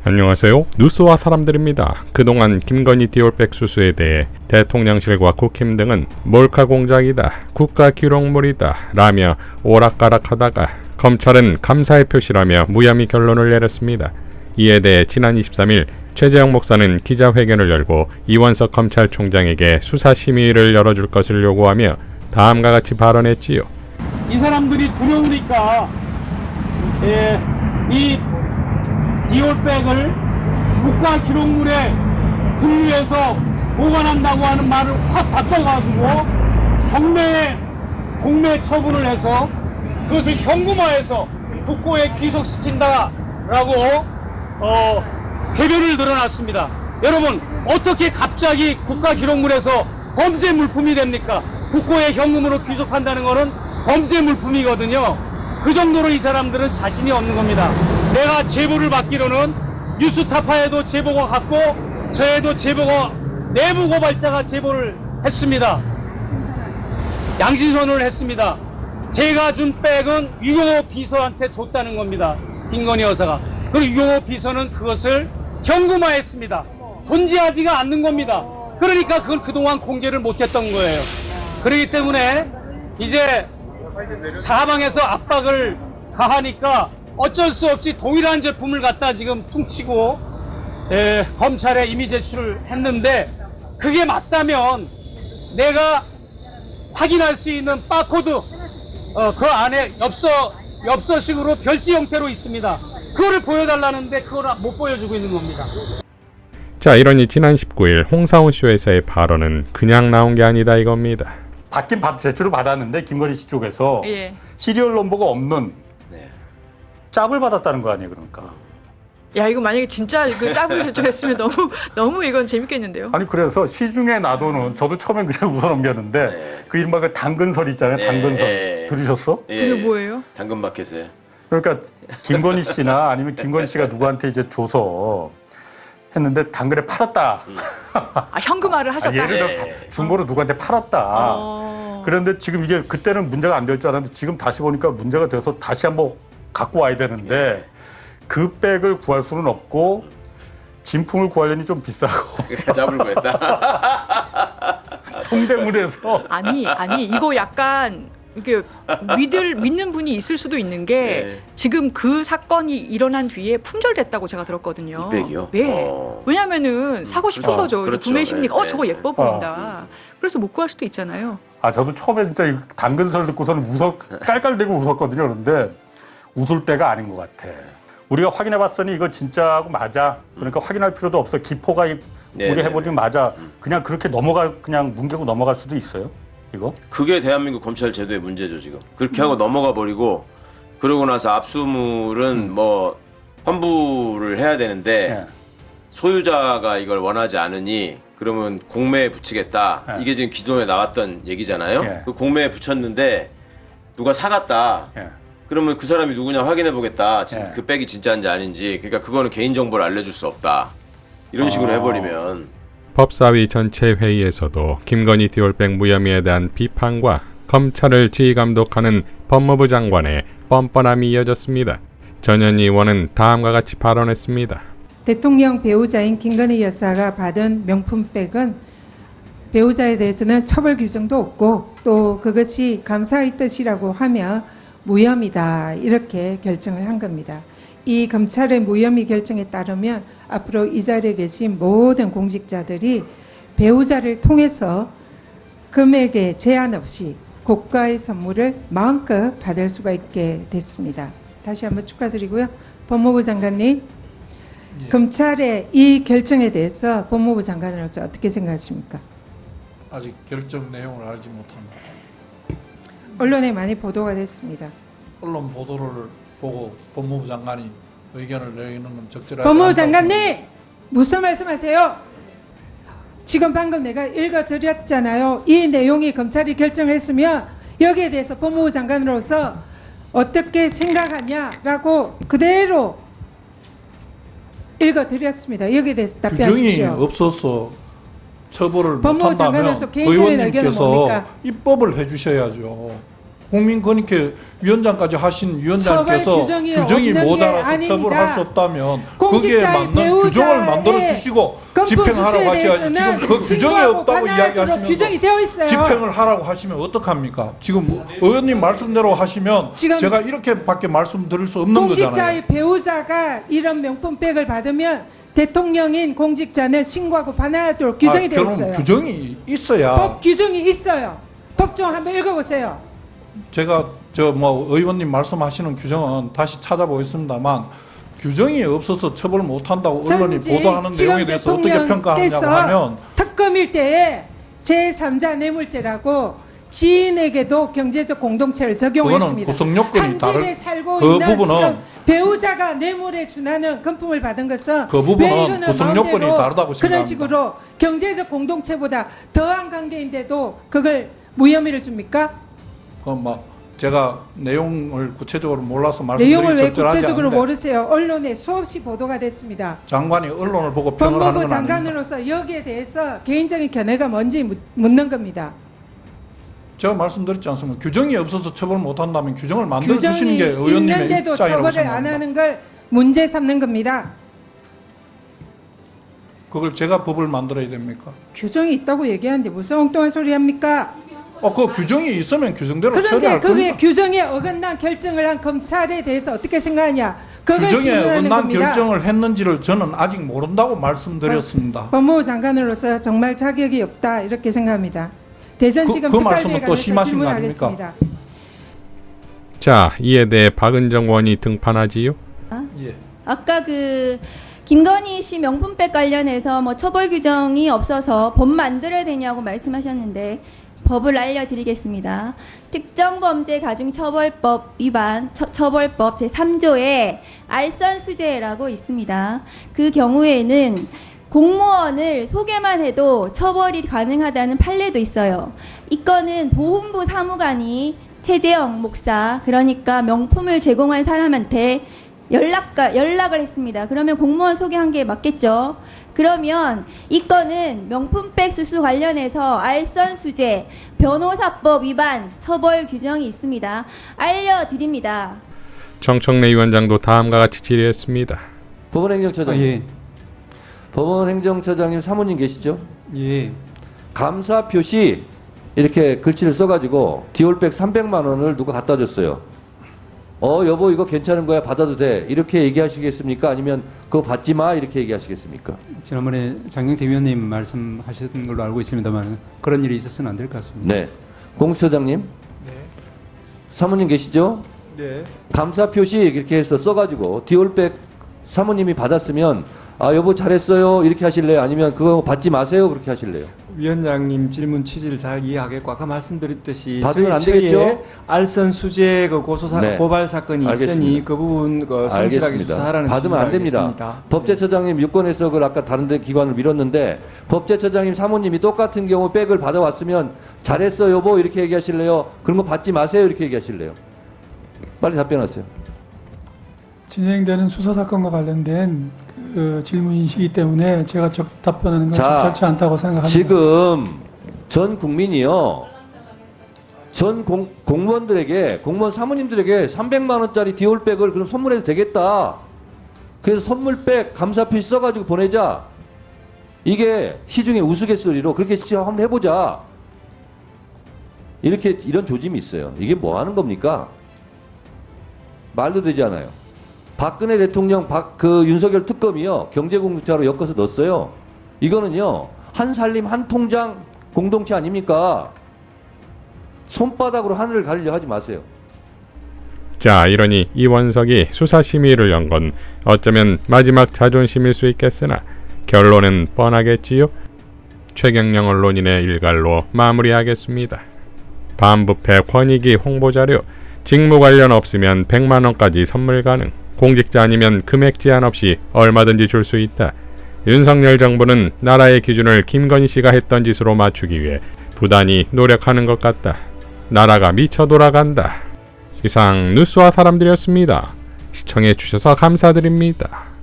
안녕하세요. 뉴스와 사람들입니다. 그동안 김건희 디올백 수수에 대해 대통령실과 국힘 등은 몰카 공작이다, 국가 기록물이다 라며 오락가락하다가 검찰은 감사의 표시라며 무혐의 결론을 내렸습니다. 이에 대해 지난 23일 최재형 목사는 기자회견을 열고 이원석 검찰총장에게 수사심의를 열어줄 것을 요구하며 다음과 같이 발언했지요. 이 사람들이 두려우니까 이 디올백을 국가기록물에 분류해서 보관한다고 하는 말을 확 바꿔가지고 공매 처분을 해서 그것을 현금화해서 국고에 귀속시킨다라고 대변을 늘어났습니다. 여러분, 어떻게 갑자기 국가기록물에서 범죄 물품이 됩니까? 국고에 현금으로 귀속한다는 것은 범죄 물품이거든요. 그 정도로 이 사람들은 자신이 없는 겁니다. 내가 제보를 받기로는 뉴스타파에도 제보가 갔고 저에도 제보가 내부 고발자가 제보를 했습니다. 양심선언을 했습니다. 제가 준 백은 유경호 비서한테 줬다는 겁니다. 김건희 여사가. 그리고 유경호 비서는 그것을 현금화했습니다. 존재하지가 않는 겁니다. 그러니까 그걸 그동안 공개를 못했던 거예요. 그렇기 때문에 이제 사방에서 압박을 가하니까 어쩔 수 없이 동일한 제품을 갖다 지금 퉁치고 검찰에 임의 제출을 했는데, 그게 맞다면 내가 확인할 수 있는 바코드 그 안에 엽서식으로 별지 형태로 있습니다. 그거를 보여달라는데 그걸 못 보여주고 있는 겁니다. 자, 이러니 지난 19일 홍사훈 쇼에서의 발언은 그냥 나온 게 아니다 이겁니다. 받긴 제출을 받았는데 김건희 씨 쪽에서 시리얼 넘버가 없는 짭을 받았다는 거 아니에요, 그러니까. 야, 이거 만약에 진짜 그 짭을 제출했으면 너무 이건 재밌겠는데요. 아니, 그래서 시중에 놔두는, 저도 처음엔 그냥 웃어 넘겼는데 그 이른바 그 당근설 있잖아요, 당근설. 들으셨어? 그게 뭐예요? 당근마켓에. 그러니까 김건희 씨나 아니면 김건희 씨가 누구한테 이제 줘서 했는데 당근에 팔았다. 아, 현금화를 하셨다. 예를 들어 중고로 누구한테 팔았다. 그런데 지금 이게 그때는 문제가 안 될 줄 알았는데 지금 다시 보니까 문제가 돼서 다시 한번 갖고 와야 되는데 그 백을 구할 수는 없고 진품을 구하려니 좀 비싸고 짭을 구했다. 동대문에서 아니 이거 약간 이게 믿는 분이 있을 수도 있는 게 지금 그 사건이 일어난 뒤에 품절됐다고 제가 들었거든요. 이 백이요? 네. 왜냐면은 사고 싶은 거죠. 그렇죠. 구매 심리가 저거 네. 예뻐 보인다. 그래서 못 구할 수도 있잖아요. 아, 저도 처음에 진짜 이 당근설 듣고서는 깔깔대고 웃었거든요. 그런데 웃을 때가 아닌 것 같아. 우리가 확인해봤더니 이거 진짜하고 맞아. 그러니까 확인할 필요도 없어. 기포가 우리 해보니 맞아. 그냥 그렇게 그냥 뭉개고 넘어갈 수도 있어요. 이거? 그게 대한민국 검찰 제도의 문제죠, 지금. 그렇게 하고 넘어가 버리고, 그러고 나서 압수물은 뭐 환부를 해야 되는데 소유자가 이걸 원하지 않으니 그러면 공매에 붙이겠다. 이게 지금 기존에 나왔던 얘기잖아요. 그 공매에 붙였는데 누가 사갔다. 그러면 그 사람이 누구냐 확인해 보겠다. 그 백이 진짜인지 아닌지. 그러니까 그거는 개인정보를 알려줄 수 없다. 이런 식으로 해버리면. 법사위 전체 회의에서도 김건희 디올백 무혐의에 대한 비판과 검찰을 지휘감독하는 법무부 장관의 뻔뻔함이 이어졌습니다. 전현희 의원은 다음과 같이 발언했습니다. 대통령 배우자인 김건희 여사가 받은 명품백은 배우자에 대해서는 처벌 규정도 없고 또 그것이 감사의 뜻이라고 하며 무혐의다, 이렇게 결정을 한 겁니다. 이 검찰의 무혐의 결정에 따르면 앞으로 이 자리에 계신 모든 공직자들이 배우자를 통해서 금액에 제한 없이 고가의 선물을 마음껏 받을 수가 있게 됐습니다. 다시 한번 축하드리고요. 법무부 장관님, 검찰의 이 결정에 대해서 법무부 장관으로서 어떻게 생각하십니까? 아직 결정 내용을 알지 못합니다. 언론에 많이 보도가 됐습니다. 언론 보도를 보고 법무부 장관이 의견을 내리는 건 적절하지 법무부 않다고 장관님, 무슨 말씀하세요? 지금 방금 내가 읽어드렸잖아요. 이 내용이 검찰이 결정을 했으면 여기에 대해서 법무부 장관으로서 어떻게 생각하냐라고 그대로 읽어드렸습니다. 여기에 대해서 답변하십시오. 규정이 없어서 처벌을 법무부 못한다면 장관으로서 개인적인 의견은 의원님께서 뭡니까? 입법을 해주셔야죠. 국민권익위원장까지 하신 위원장께서 처벌 규정이 규정이 없는 게 모자라서 아닙니다. 처벌할 수 없다면 거기에 공직자의 맞는 배우자의 규정을 만들어 주시고 집행하라고 하셔야지. 지금 그 규정이 신고하고 없다고 반환하도록 이야기하시면서 규정이 되어 있어요. 집행을 하라고 하시면 어떡합니까? 지금 의원님 말씀대로 하시면 지금 제가 이렇게밖에 말씀드릴 수 없는 거잖아요. 공직자의 배우자가 이런 명품백을 받으면 대통령인 공직자는 신고하고 반환하도록 규정이 되어 결혼 있어요. 규정이 있어야 법 규정이 있어요. 법정 한번 읽어보세요. 제가 의원님 말씀하시는 규정은 다시 찾아보겠습니다만 규정이 없어서 처벌 못한다고 언론이 전지 보도하는 지금 내용에 대해서 어떻게 평가하냐고 대통령께서 하면 특검일 때에 제3자 뇌물죄라고 지인에게도 경제적 공동체를 적용했습니다. 그거는 구성 요건이 한 다를- 집에 살고 그 있는 부분은 지금 배우자가 뇌물에 준하는 금품을 받은 것은 그 부분은 왜 이거는 구성 마음대로 요건이 다르다고 그런 생각합니다. 식으로 경제적 공동체보다 더한 관계인데도 그걸 무혐의를 줍니까? 제가 내용을 구체적으로 몰라서 내용을 말씀드리기 왜 적절하지 구체적으로 않은데 모르세요? 언론에 수없이 보도가 됐습니다. 장관이 언론을 보고 평을 하는 법무부 건 아닙니다. 장관으로서 여기에 대해서 개인적인 견해가 뭔지 묻는 겁니다. 제가 말씀드렸지 않습니까? 규정이 없어서 처벌 못한다면 규정을 만들어 주시는 규정이 게 의원님의 있는데도 입장이라고 처벌을 안 생각합니다. 하는 걸 문제 삼는 겁니다. 그걸 제가 법을 만들어야 됩니까? 규정이 있다고 얘기하는데 무슨 엉뚱한 소리 합니까? 그 규정이 있으면 규정대로 그런데 처리할 그게 겁니다. 규정에 어긋난 결정을 한 검찰에 대해서 어떻게 생각하냐? 그걸 규정에 질문하는 어긋난 겁니다. 결정을 했는지를 저는 아직 모른다고 말씀드렸습니다. 법무부 장관으로서 정말 자격이 없다 이렇게 생각합니다. 대전지검 그 특활비에 말씀은 또 관해서 심하신 거 아닙니까? 질문하겠습니다. 자, 이에 대해 박은정 의원이 등판하지요. 예. 아까 김건희 씨 명품백 관련해서 처벌 규정이 없어서 법 만들어야 되냐고 말씀하셨는데 법을 알려드리겠습니다. 특정범죄가중처벌법 위반 처벌법 제3조에 알선수재라고 있습니다. 그 경우에는 공무원을 소개만 해도 처벌이 가능하다는 판례도 있어요. 이 건은 보훈부 사무관이 최재형 목사, 그러니까 명품을 제공한 사람한테 연락을 했습니다. 그러면 공무원 소개한 게 맞겠죠? 그러면 이 건은 명품백 수수 관련해서 알선수재, 변호사법 위반 처벌 규정이 있습니다. 알려드립니다. 정청래 위원장도 다음과 같이 질의했습니다. 법원행정처장님. 예. 법원행정처장님 사모님 계시죠? 예. 감사 표시 이렇게 글씨를 써가지고 디올백 300만 원을 누가 갖다 줬어요. 여보 이거 괜찮은 거야 받아도 돼 이렇게 얘기하시겠습니까? 아니면 그거 받지 마 이렇게 얘기하시겠습니까? 지난번에 장경태 위원님 말씀하셨던 걸로 알고 있습니다만 그런 일이 있어서는 안 될 것 같습니다. 네. 공수처장님. 네. 사모님 계시죠? 네. 감사 표시 이렇게 해서 써가지고 디올백 사모님이 받았으면 여보 잘했어요 이렇게 하실래요? 아니면 그거 받지 마세요 그렇게 하실래요? 위원장님 질문 취지를 잘 이해하겠고 아까 말씀드렸듯이 받으면 안 저희 되겠죠? 알선 수재 네. 고발 사건이 알겠습니다. 있으니 그 부분 성실하게 알겠습니다. 수사하라는 받으면 안 됩니다. 알겠습니다. 법제처장님 유권해서 그걸 아까 다른 데 기관을 밀었는데 법제처장님 사모님이 똑같은 경우 백을 받아왔으면 잘했어 여보 이렇게 얘기하실래요? 그런 거 받지 마세요 이렇게 얘기하실래요? 빨리 답변하세요. 진행되는 수사 사건과 관련된 질문이시기 때문에 제가 답변하는 건 자, 적절치 않다고 생각합니다. 지금 전 국민이요. 전 공무원들에게 공무원 사모님들에게 300만 원짜리 디올백을 그럼 선물해도 되겠다. 그래서 선물백 감사표 써가지고 보내자. 이게 시중에 우스갯소리로 그렇게 한번 해보자. 이런 조짐이 있어요. 이게 뭐 하는 겁니까? 말도 되지 않아요. 박근혜 대통령 윤석열 특검이요 경제공동체로 엮어서 넣었어요. 이거는요 한 살림 한 통장 공동체 아닙니까? 손바닥으로 하늘을 가리려 하지 마세요. 자, 이러니 이원석이 수사심의를 연 건 어쩌면 마지막 자존심일 수 있겠으나 결론은 뻔하겠지요. 최경영 언론인의 일갈로 마무리하겠습니다. 반부패 권익위 홍보자료, 직무 관련 없으면 100만 원까지 선물 가능. 공직자 아니면 금액 제한 없이 얼마든지 줄 수 있다. 윤석열 정부는 나라의 기준을 김건희 씨가 했던 짓으로 맞추기 위해 부단히 노력하는 것 같다. 나라가 미쳐 돌아간다. 이상 뉴스와 사람들이었습니다. 시청해 주셔서 감사드립니다.